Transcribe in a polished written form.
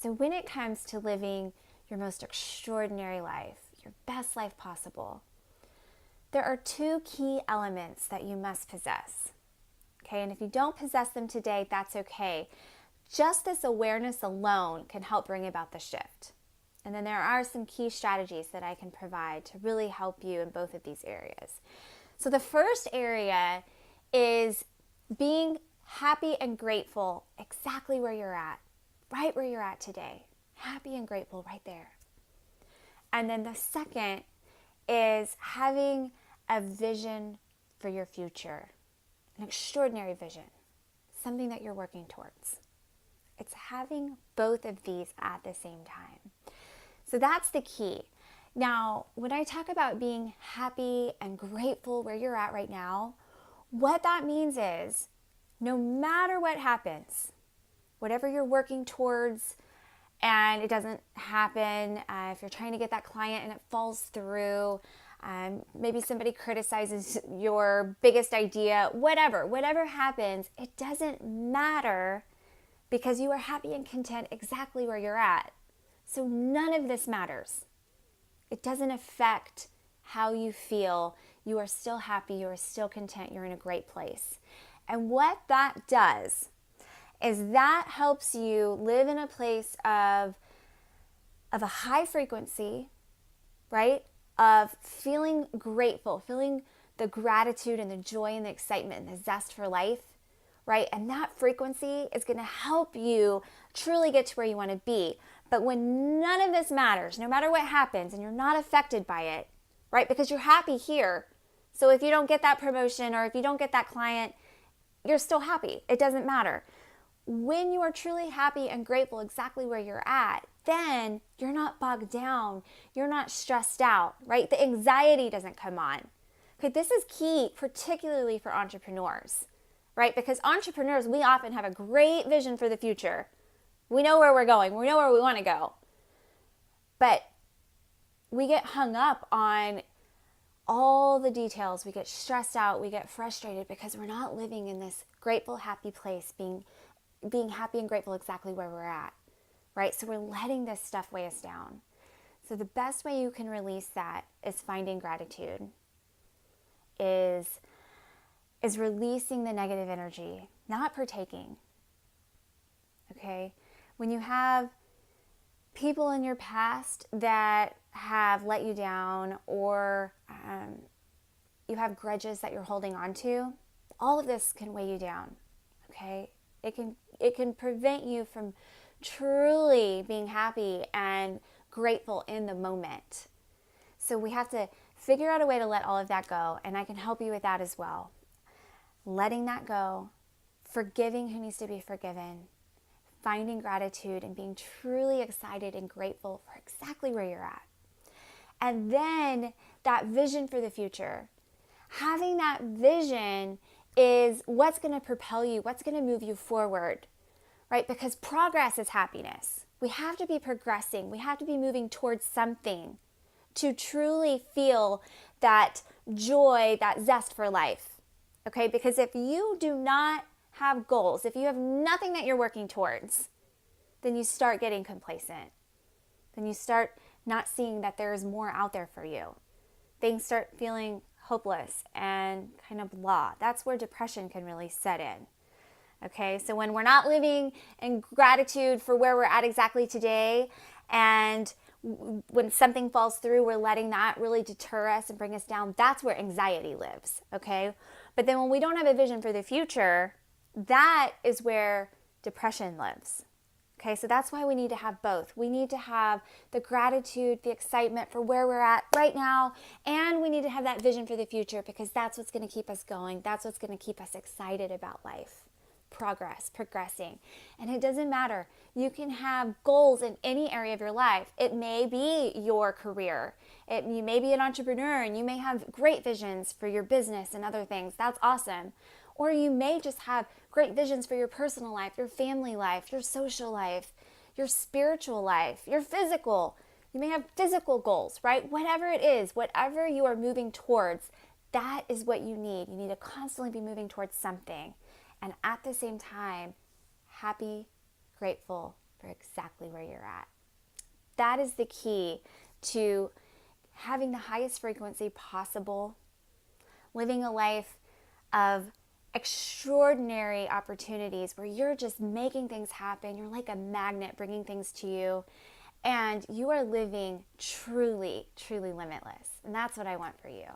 So when it comes to living your most extraordinary life, your best life possible, there are two key elements that you must possess. Okay, and if you don't possess them today, that's okay. Just this awareness alone can help bring about the shift. And then there are some key strategies that I can provide to really help you in both of these areas. So the first area is being happy and grateful exactly where you're at, right where you're at today. Happy and grateful right there. And then the second is having a vision for your future, an extraordinary vision, something that you're working towards. It's having both of these at the same time. So that's the key. Now, when I talk about being happy and grateful where you're at right now, what that means is no matter what happens, whatever you're working towards and it doesn't happen, if you're trying to get that client and it falls through, maybe somebody criticizes your biggest idea, whatever happens, it doesn't matter because you are happy and content exactly where you're at. So none of this matters. It doesn't affect how you feel. You are still happy, you are still content, you're in a great place. And what that does is that helps you live in a place of a high frequency, right? Of feeling grateful, feeling the gratitude and the joy and the excitement and the zest for life, right? And that frequency is going to help you truly get to where you want to be. But when none of this matters, no matter what happens, and you're not affected by it, right? Because you're happy here. So if you don't get that promotion or if you don't get that client, you're still happy. It doesn't matter. When you are truly happy and grateful exactly where you're at, then you're not bogged down. You're not stressed out, right? The anxiety doesn't come on. Okay, this is key, particularly for entrepreneurs, right? Because entrepreneurs, we often have a great vision for the future. We know where we're going. We know where we want to go. But we get hung up on all the details. We get stressed out. We get frustrated because we're not living in this grateful, happy place, being happy and grateful exactly where we're at, right? So we're letting this stuff weigh us down. So the best way you can release that is finding gratitude, is releasing the negative energy, not partaking, okay? When you have people in your past that have let you down or you have grudges that you're holding on to, all of this can weigh you down, okay? It can prevent you from truly being happy and grateful in the moment. So we have to figure out a way to let all of that go, and I can help you with that as well. Letting that go, forgiving who needs to be forgiven, finding gratitude and being truly excited and grateful for exactly where you're at. And then that vision for the future. Having that vision is what's going to propel you, what's going to move you forward, right? Because progress is happiness. We have to be progressing. We have to be moving towards something to truly feel that joy, that zest for life, okay? Because if you do not have goals, if you have nothing that you're working towards, then you start getting complacent. Then you start not seeing that there is more out there for you. Things start feeling hopeless and kind of blah. That's where depression can really set in. Okay, so when we're not living in gratitude for where we're at exactly today, and when something falls through, we're letting that really deter us and bring us down, that's where anxiety lives, okay? But then when we don't have a vision for the future, that is where depression lives. Okay, so that's why we need to have both. We need to have the gratitude, the excitement for where we're at right now, and we need to have that vision for the future because that's what's going to keep us going. That's what's going to keep us excited about life, progressing. And it doesn't matter. You can have goals in any area of your life. It may be your career. You may be an entrepreneur and you may have great visions for your business and other things. That's awesome. Or you may just have great visions for your personal life, your family life, your social life, your spiritual life, your physical. You may have physical goals, right? Whatever it is, whatever you are moving towards, that is what you need. You need to constantly be moving towards something. And at the same time, happy, grateful for exactly where you're at. That is the key to having the highest frequency possible, living a life of extraordinary opportunities where you're just making things happen. You're like a magnet bringing things to you, and you are living truly, truly limitless. And that's what I want for you.